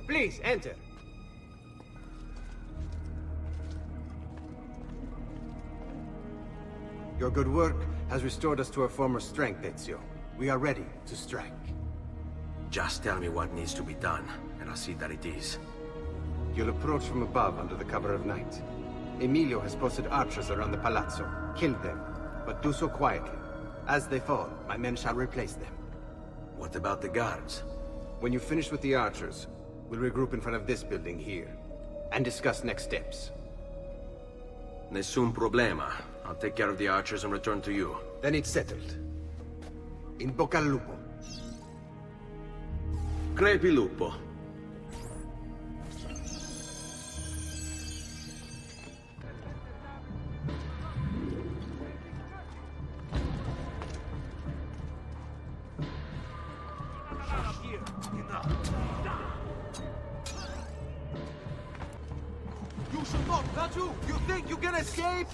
Please, enter. Your good work has restored us to our former strength, Ezio. We are ready to strike. Just tell me what needs to be done, and I'll see that it is. You'll approach from above under the cover of night. Emilio has posted archers around the palazzo. Kill them, but do so quietly. As they fall, my men shall replace them. What about the guards? When you finish with the archers, we'll regroup in front of this building here, and discuss next steps. Nessun problema. I'll take care of the archers and return to you. Then it's settled. In bocca al lupo. Crepi lupo. You should not, Raju! You think you can escape?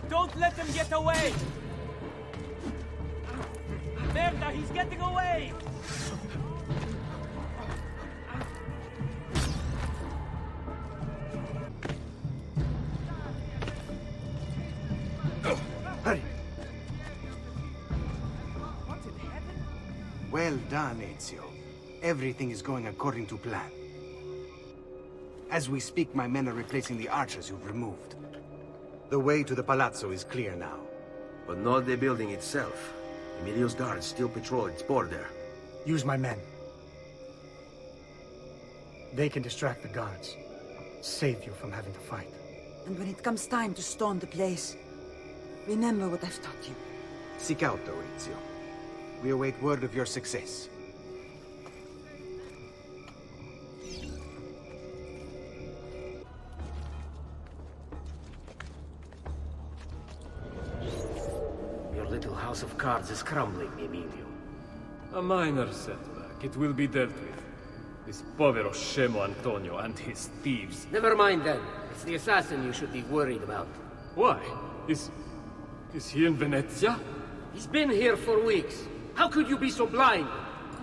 Don't let them get away! Merda, he's getting away! Hurry! Well done, Ezio. Everything is going according to plan. As we speak, my men are replacing the archers you've removed. The way to the palazzo is clear now. But not the building itself. Emilio's guards still patrol its border. Use my men. They can distract the guards. Save you from having to fight. And when it comes time to storm the place, remember what I've taught you. Seek out, though, Ezio. We await word of your success. Your little house of cards is crumbling, Emilio. A minor setback. It will be dealt with. This povero scemo Antonio and his thieves. Never mind then. It's the assassin you should be worried about. Why? Is he in Venezia? He's been here for weeks. How could you be so blind?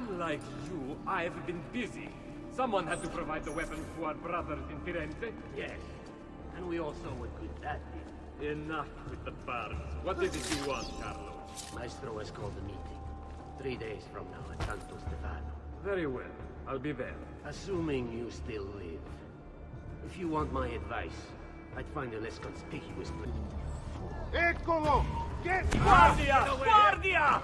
Unlike you, I've been busy. Someone had to provide the weapons to our brothers in Firenze. Yes. And we all saw what good that did. Enough with the barbs. What is it you want, Carlo? Maestro has called a meeting. 3 days from now at Santo Stefano. Very well. I'll be there. Assuming you still live. If you want my advice, I'd find a less conspicuous place. Eccolo! Get Guardia! Guardia!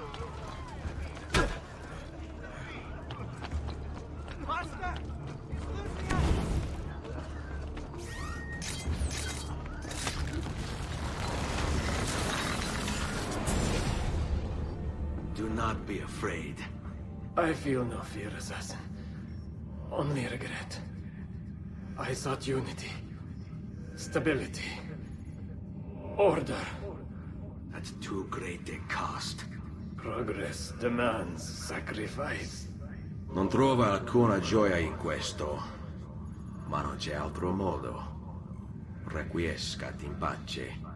Do not be afraid. I feel no fear, assassin. Only regret. I sought unity, stability, order. At too great a cost. Progress demands sacrifice. Non trova alcuna gioia in questo, ma non c'è altro modo. Requiescat in pace.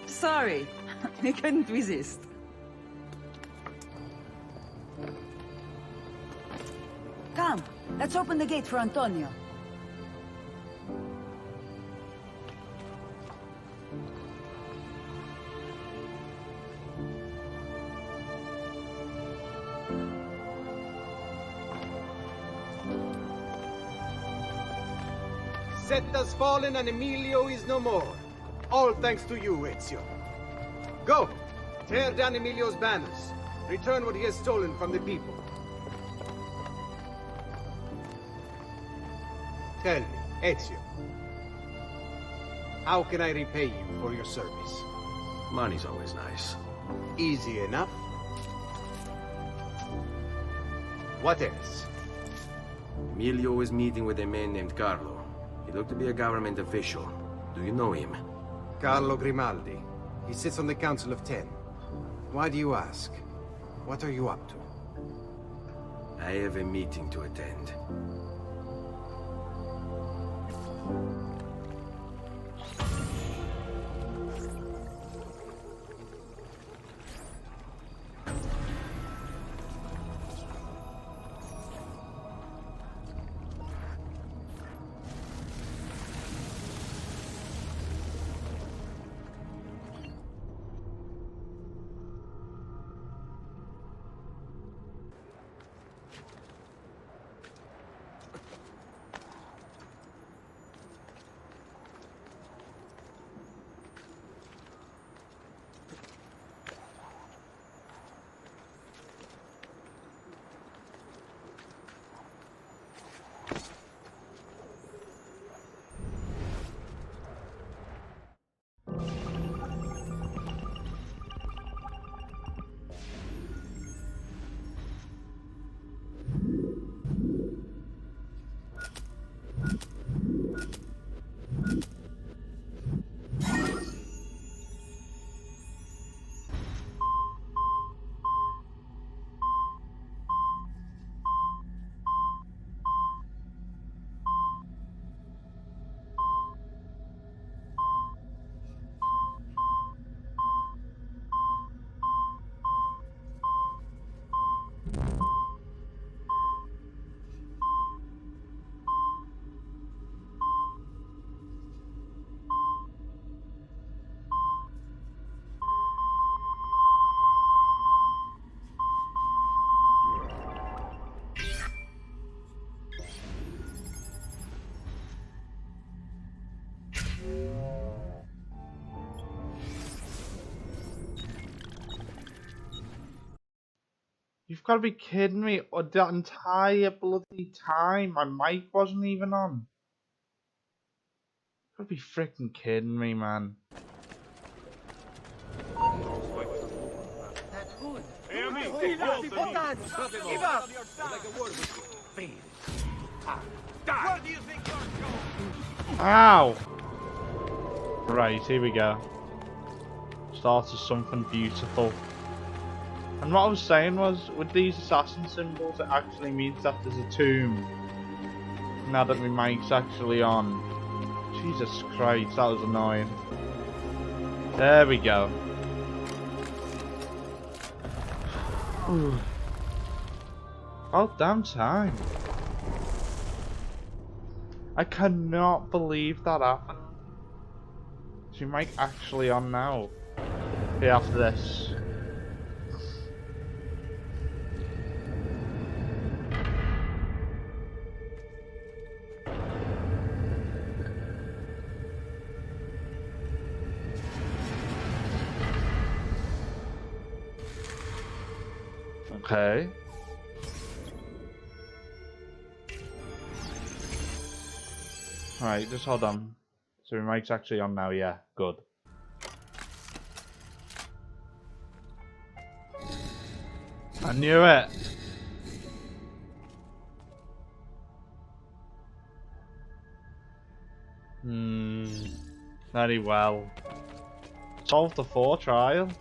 Sorry, I couldn't resist. Come, let's open the gate for Antonio. Setta's fallen and Emilio is no more. All thanks to you, Ezio. Go! Tear down Emilio's banners. Return what he has stolen from the people. Tell me, Ezio. How can I repay you for your service? Money's always nice. Easy enough. What else? Emilio was meeting with a man named Carlo. He looked to be a government official. Do you know him? Carlo Grimaldi. He sits on the Council of Ten. Why do you ask? What are you up to? I have a meeting to attend. You've got to be kidding me. That entire bloody time, my mic wasn't even on. You've got to be freaking kidding me, man. Ow! Right, here we go. Start of something beautiful. And what I was saying was, with these assassin symbols, it actually means that there's a tomb. Now that my mic's actually on. Jesus Christ, that was annoying. There we go. Oh, damn time. I cannot believe that happened. Is your mic actually on now? Okay, after this. Okay. Alright, just hold on. So my mic's actually on now, yeah, good. I knew it! Very well. Solve the 4 trials?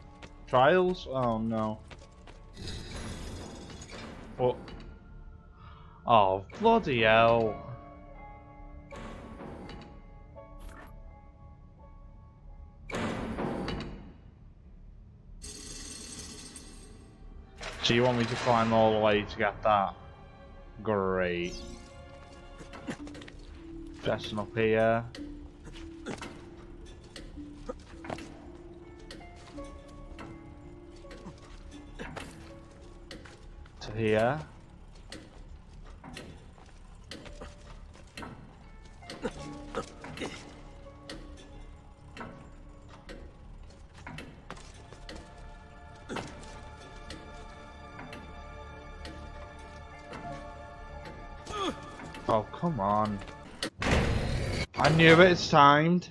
Oh no. What? Oh, bloody hell. So you want me to climb all the way to get that? Great. Pressing up here. To here. Oh, come on. I knew it's timed.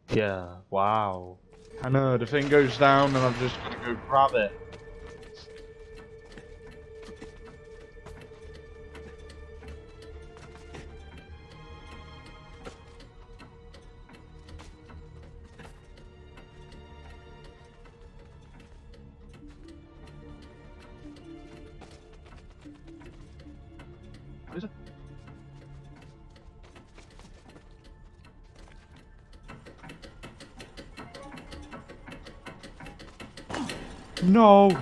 Yeah, wow. I know, the thing goes down and I'm just gonna go grab it. Is it? No!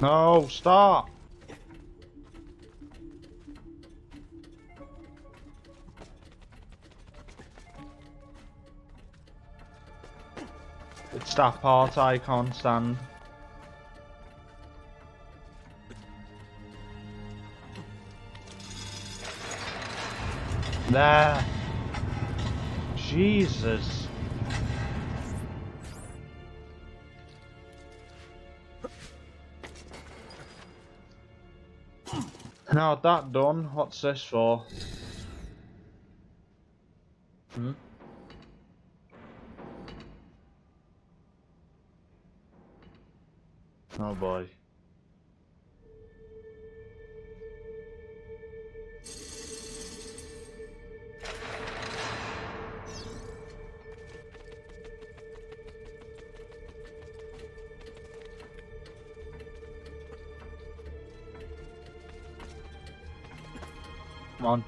No, stop! It's that part I can't stand. There! Jesus! Now that done, what's this for? Hmm? Oh boy. Come on.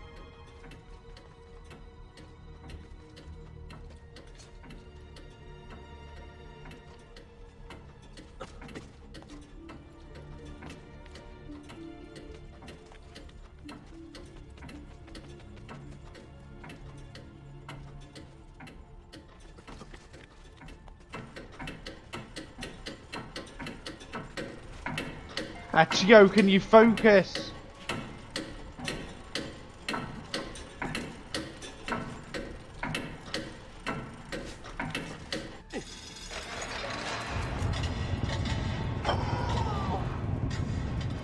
Accio, can you focus?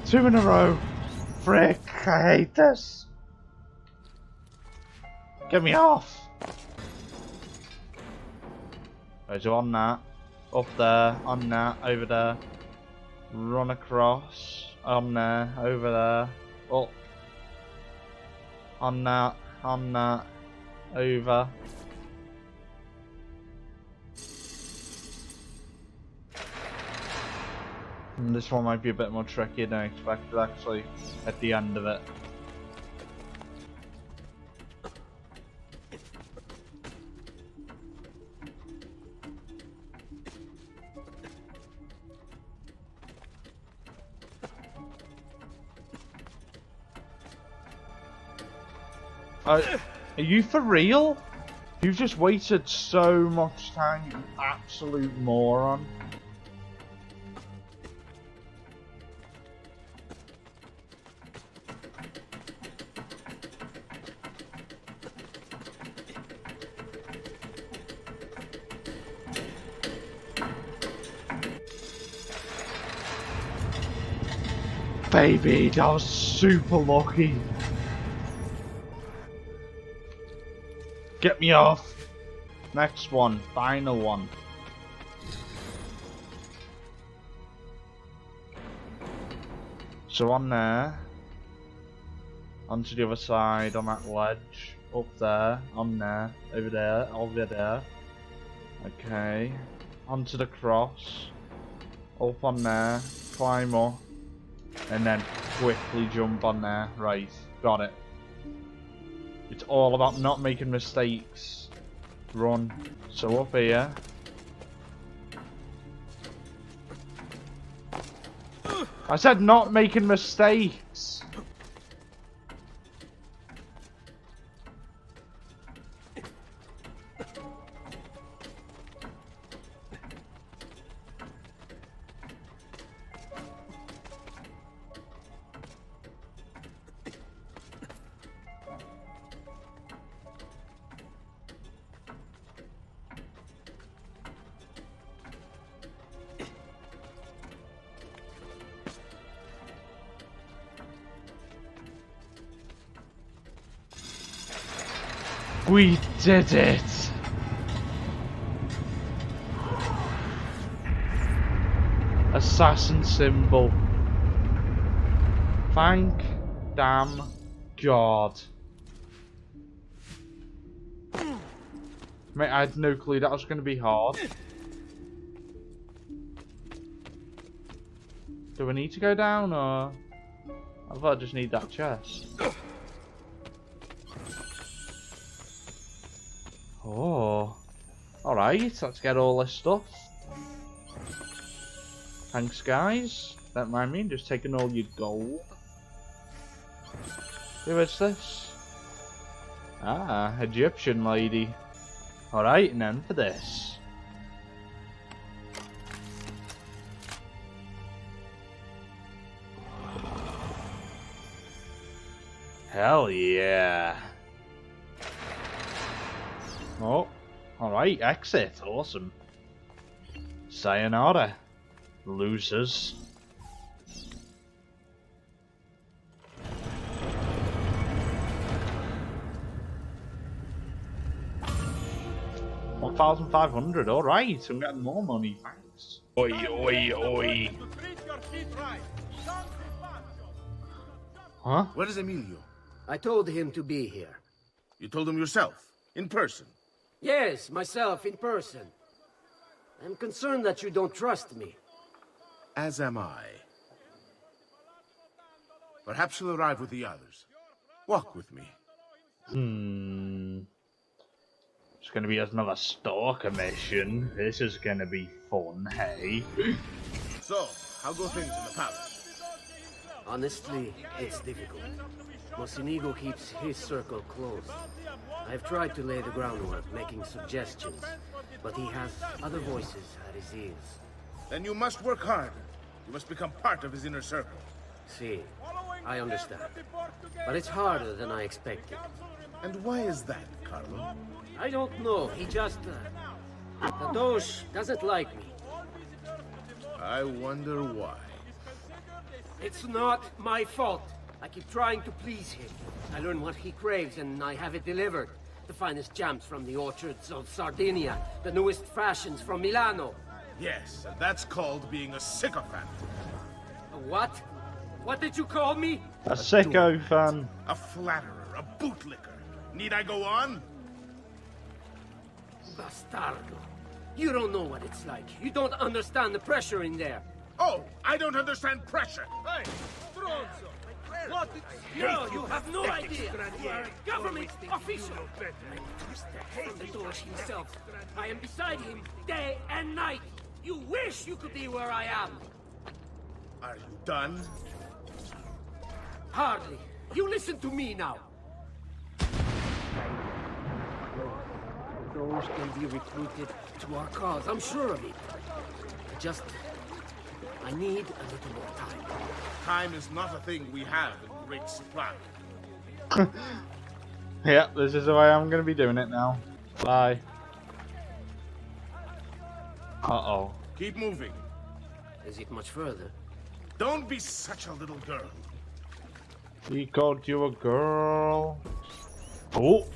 Two in a row. Frick, I hate this. Get me off. Right, so on that. Up there, on that, over there. Run across. On there, over there. Up. On that, over. And this one might be a bit more tricky than I expected actually at the end of it. Are you for real? You've just wasted so much time, you absolute moron. Baby, that was super lucky. Get me off. Next one, final one. So on there, onto the other side, on that ledge, up there, on there, over there. Okay, onto the cross, up on there, climb up, and then quickly jump on there. Right, got it. It's all about not making mistakes. Run. So up here. I said not making mistakes. We did it! Assassin symbol. Thank damn God. Mate, I had no clue that was going to be hard. Do we need to go down or... I thought I just need that chest. Oh. Alright, let's get all this stuff. Thanks, guys. Don't mind me, just taking all your gold. Who is this? Ah, Egyptian lady. Alright, and then for this. Hell yeah. Oh, alright, exit. Awesome. Sayonara, losers. $1,500, alright, I'm getting more money, thanks. Oi, oi, oi. Huh? Where is Emilio? I told him to be here. You told him yourself, in person. Yes, myself, in person. I'm concerned that you don't trust me. As am I. Perhaps you'll arrive with the others. Walk with me. It's gonna be another stalker mission. This is gonna be fun, hey? So, how go things in the palace? Honestly, it's difficult. Mocenigo keeps his circle closed. I've tried to lay the groundwork, making suggestions, but he has other voices at his ears. Then you must work hard. You must become part of his inner circle. See, I understand. But it's harder than I expected. And why is that, Carlo? I don't know, he just... the Doge doesn't like me. I wonder why. It's not my fault. I keep trying to please him. I learn what he craves and I have it delivered. The finest jams from the orchards of Sardinia, the newest fashions from Milano. Yes, and that's called being a sycophant. A what? What did you call me? A sicko fan. A flatterer, a bootlicker. Need I go on? Bastardo. You don't know what it's like. You don't understand the pressure in there. Oh, I don't understand pressure. Hey, Stronzo! What? No, you have no idea. You are a government official. I twist the head of the Doge himself. I am beside him day and night. You wish you could be where I am. Are you done? Hardly. You listen to me now. Those can be recruited to our cause, I'm sure of it. I need a little more time. Time is not a thing we have in great supply. Yeah, this is the way I'm gonna be doing it now. Bye. Uh-oh. Keep moving. Is it much further? Don't be such a little girl. He called you a girl. Oh,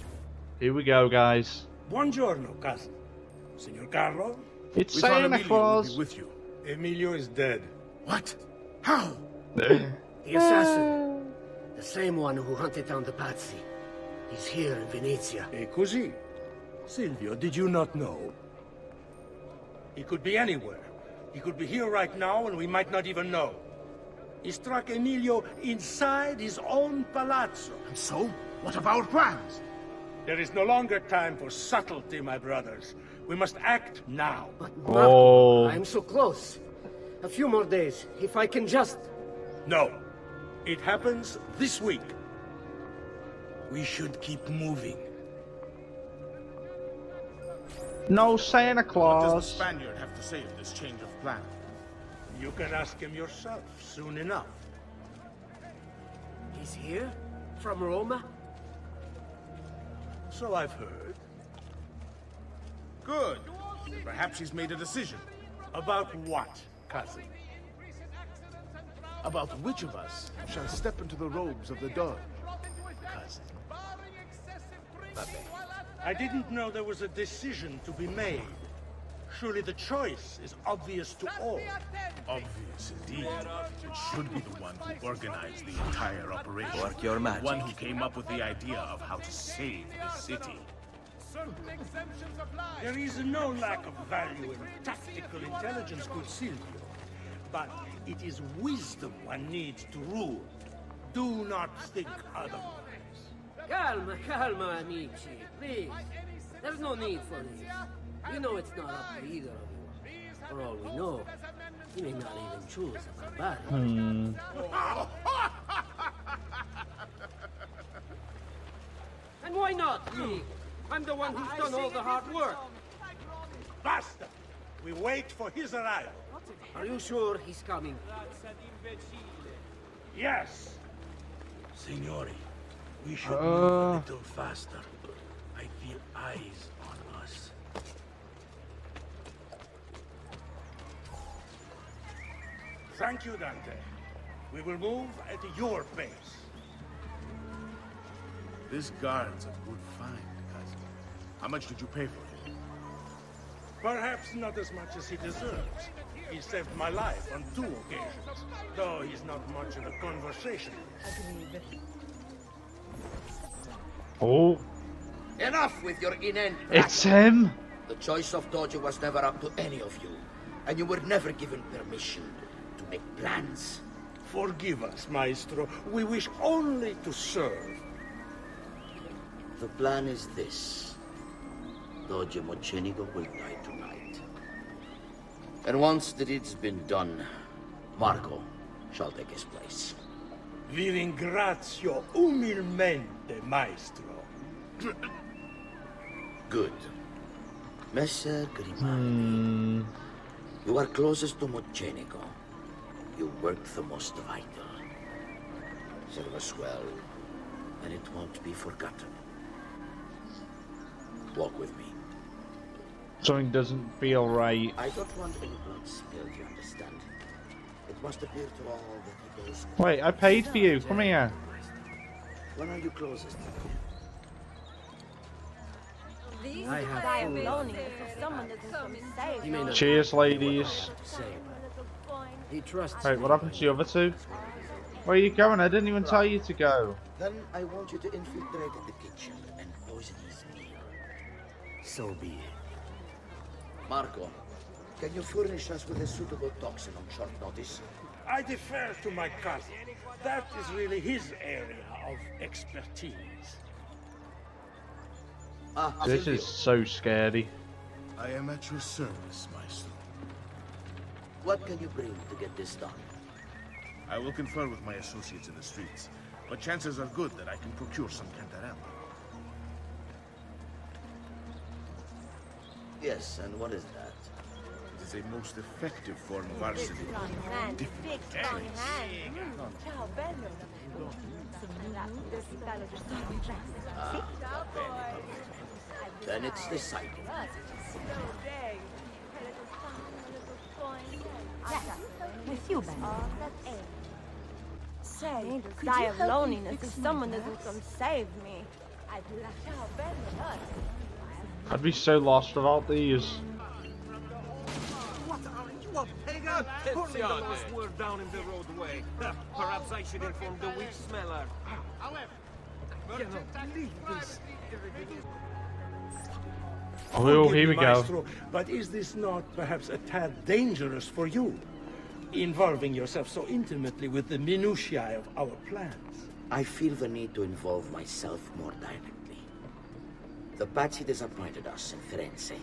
here we go, guys. Buongiorno, cousin. Signor Carlo? It's We thought Santa Emilio would Claus. be with you. Emilio is dead. What? How? The assassin. The same one who hunted down the Pazzi. He's here in Venezia. E così? Silvio, did you not know? He could be anywhere. He could be here right now and we might not even know. He struck Emilio inside his own palazzo. And so? What of our plans? There is no longer time for subtlety, my brothers. We must act now. But Marco, Oh. I'm so close. A few more days, if I can just... No. It happens this week. We should keep moving. No Santa What does the Claus. Spaniard have to say of this change of plan? You can ask him yourself soon enough. He's here? From Roma? So I've heard. Good. Perhaps he's made a decision. About what, cousin? About which of us shall step into the robes of the Doge. Cousin. I didn't know there was a decision to be made. Surely the choice is obvious to all. Obvious indeed. It should be the one who organized the entire operation. Work your magic. The one who came up with the idea of how to save the city. There is no lack of value in tactical intelligence, good Silvio. But it is wisdom one needs to rule. Do not think otherwise. Calma, calma, amici. Please. There's no need for this. You know it's not up to either of you. For all we know, he may not even choose a barbarian. And why not me? I'm the one who's done all the hard work. Basta! We wait for his arrival. Are you sure he's coming? Yes! Signori, we should move a little faster. I feel eyes on us. Thank you, Dante. We will move at your pace. This guard's a good find, cousin. How much did you pay for him? Perhaps not as much as he deserves. He saved my life on 2 occasions, though he's not much of a conversationalist. Oh, Enough with your inane it's him. The choice of Dojo was never up to any of you, and you were never given permission to make plans. Forgive us, Maestro. We wish only to serve. The plan is this. Dojo Mocenigo will die tonight. And once the deed's been done, Marco shall take his place. Vi ringrazio umilmente, Maestro. Good. Messer Grimaldi, you are closest to Mocenigo. You work the most vital. Serve us well, and it won't be forgotten. Walk with me. Something doesn't feel right. I don't want any blood spilled, you understand? It must appear to all that he goes... Wait, I paid for you. Come here. When are you closest to me? I have food. He may not Cheers, ladies. say. He trusts Wait, me. what happened to the other two? Where are you going? I didn't even tell you to go. Then I want you to infiltrate the kitchen and poison his meal. So be it. Marco, can you furnish us with a suitable toxin on short notice? I defer to my cousin. That is really his area of expertise. This Silvio, is so scary. I am at your service, Maestro. what can you bring to get this done? I will confer with my associates in the streets, but chances are good that I can procure some Cantarella. Yes, and what is that? It is a most effective form of arsenic. Difficult to trace. Then it's decided. With you, Ben. Say, could die of loneliness if someone doesn't come save me. I'd be so lost without these. What are you, a pagan? Put me the last word down in the roadway. Perhaps I should inform the witch smeller. Cannot leave this. Oh, Forgive here me, we go. Maestro, but is this not perhaps a tad dangerous for you? Involving yourself so intimately with the minutiae of our plans. I feel the need to involve myself more directly. The Pazzi disappointed us in Firenze.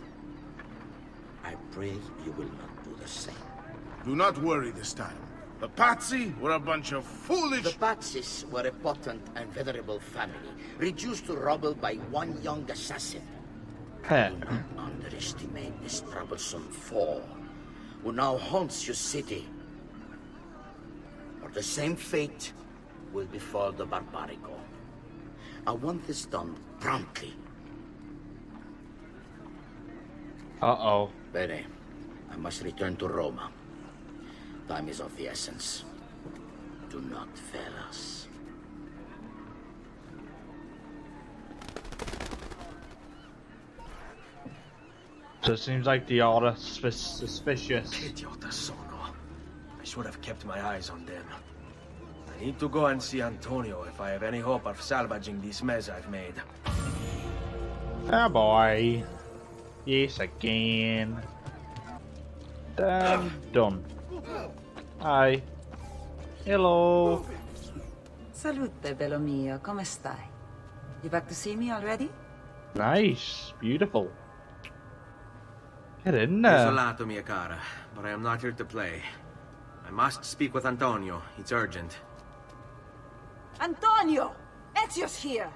I pray you will not do the same. Do not worry this time. The Pazzi were a bunch of foolish... The Pazzis were a potent and venerable family, reduced to rubble by one young assassin. Heh. Do not underestimate this troublesome foe, who now haunts your city. Or the same fate will befall the Barbarico. I want this done promptly. Uh-oh. Bene, I must return to Roma. Time is of the essence. Do not fail us. So it seems like they are suspicious. Idiota sono. I should have kept my eyes on them. I need to go and see Antonio if I have any hope of salvaging this mess I've made. Oh boy. Yes, again. Done. Hi. Hello. Salute, bello mio, come stai? You back to see me already? Nice. Beautiful. Get in there. Isolato, mia cara, but I am not here to play. I must speak with Antonio. It's urgent. Antonio! Ezio's here!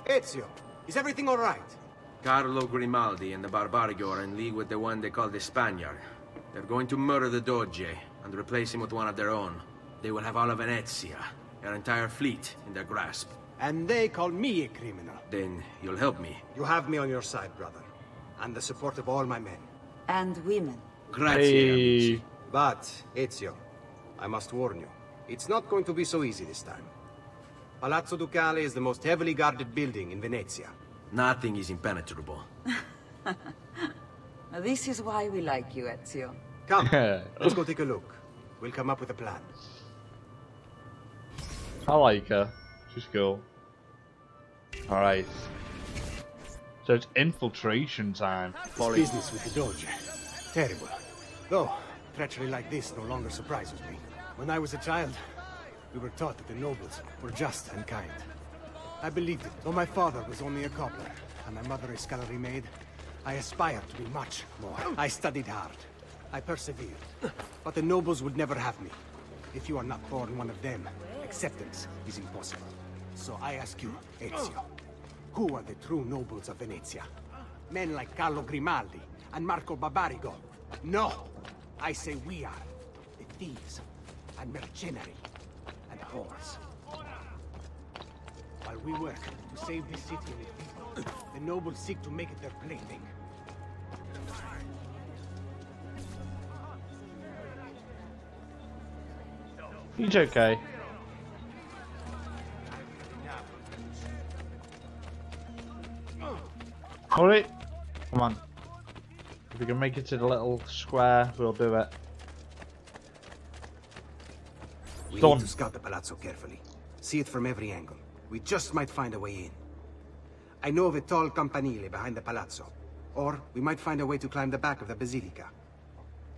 Ezio, is everything all right? Carlo Grimaldi and the Barbarigo are in league with the one they call the Spaniard. They're going to murder the Doge and replace him with one of their own. They will have all of Venezia, their entire fleet, in their grasp. And they call me a criminal. Then you'll help me. You have me on your side, brother. And the support of all my men. And women. Grazie, amici. But, Ezio, I must warn you. It's not going to be so easy this time. Palazzo Ducale is the most heavily guarded building in Venezia. Nothing is impenetrable. Now, this is why we like you, Ezio. Come, let's go take a look. We'll come up with a plan. I like her. She's cool. Alright. So it's infiltration time. This business with the Doge. Terrible. Though, treachery like this no longer surprises me. When I was a child, we were taught that the nobles were just and kind. I believed it, though my father was only a cobbler, and my mother a scullery maid. I aspired to be much more. I studied hard. I persevered. But the nobles would never have me. If you are not born one of them, acceptance is impossible. So I ask you, Ezio, who are the true nobles of Venezia? Men like Carlo Grimaldi and Marco Barbarigo? No! I say we are. The thieves and mercenary and whores. While we work to save this city and its people, the nobles seek to make it their plaything. He's okay. Alright. Come on. If we can make it to the little square, we'll do it. We Done. need to scout the palazzo carefully. See it from every angle. We just might find a way in. I know of a tall campanile behind the palazzo. Or we might find a way to climb the back of the basilica.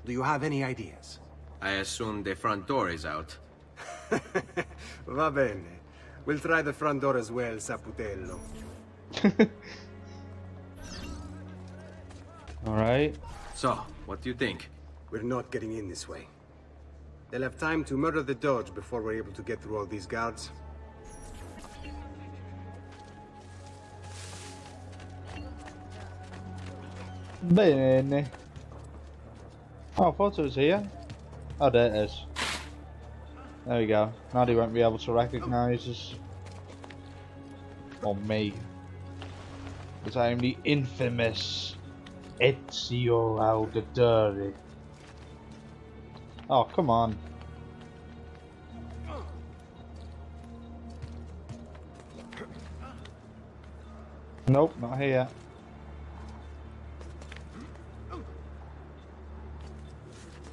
Do you have any ideas? I assume the front door is out. Va bene. We'll try the front door as well, Saputello. Alright. So, what do you think? We're not getting in this way. They'll have time to murder the Doge before we're able to get through all these guards. Bene. Oh, I thought it was here. Oh, there it is. There we go. Now they won't be able to recognise us. Or me. Because I am the infamous Ezio Auditore. Oh, come on. Nope, not here.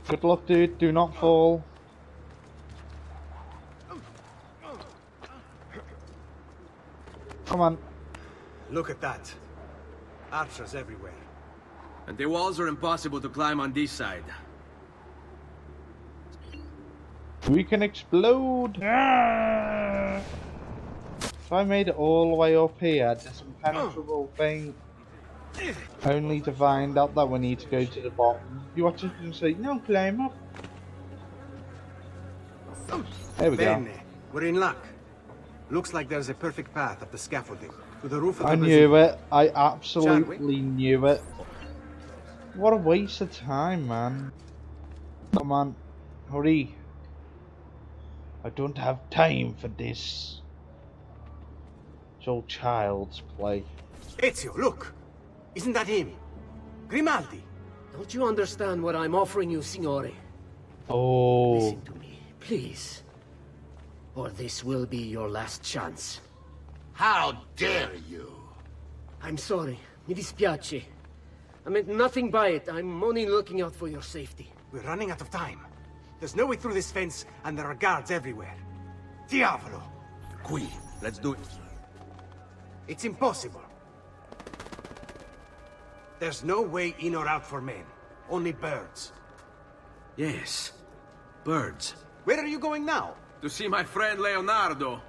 Good luck, dude. Do not fall. Come on. Look at that. Archers everywhere. And the walls are impossible to climb on this side. We can explode. If I made it all the way up here, this impenetrable thing, only to find out that we need to go to the bottom. You watch it and say, no, climb up. There we go. Bene. We're in luck. Looks like there's a perfect path up the scaffolding to the roof of the I knew it. I absolutely knew it. What a waste of time, man. Come on, hurry. I don't have time for this. It's all child's play. Ezio, look! Isn't that him? Grimaldi! Don't you understand what I'm offering you, Signore? Oh. Listen to me, please. Or this will be your last chance. How dare you? I'm sorry. Mi dispiace. I meant nothing by it. I'm only looking out for your safety. We're running out of time. There's no way through this fence, and there are guards everywhere. Diavolo! Qui, let's do it. It's impossible. There's no way in or out for men. Only birds. Yes, Birds. Where are you going now? To see my friend Leonardo.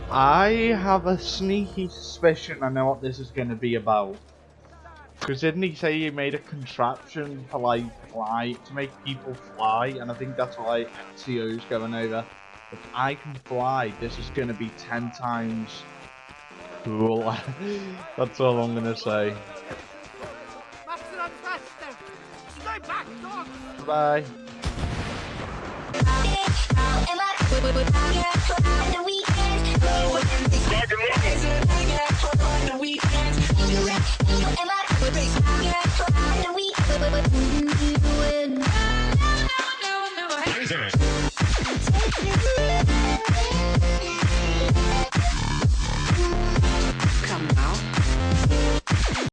I have a sneaky suspicion I know what this is going to be about. Because didn't he say he made a contraption to like fly, to make people fly, and I think that's why Ezio's going over. If I can fly, this is going to be 10 times cool. That's all I'm going to say. Bye. Am I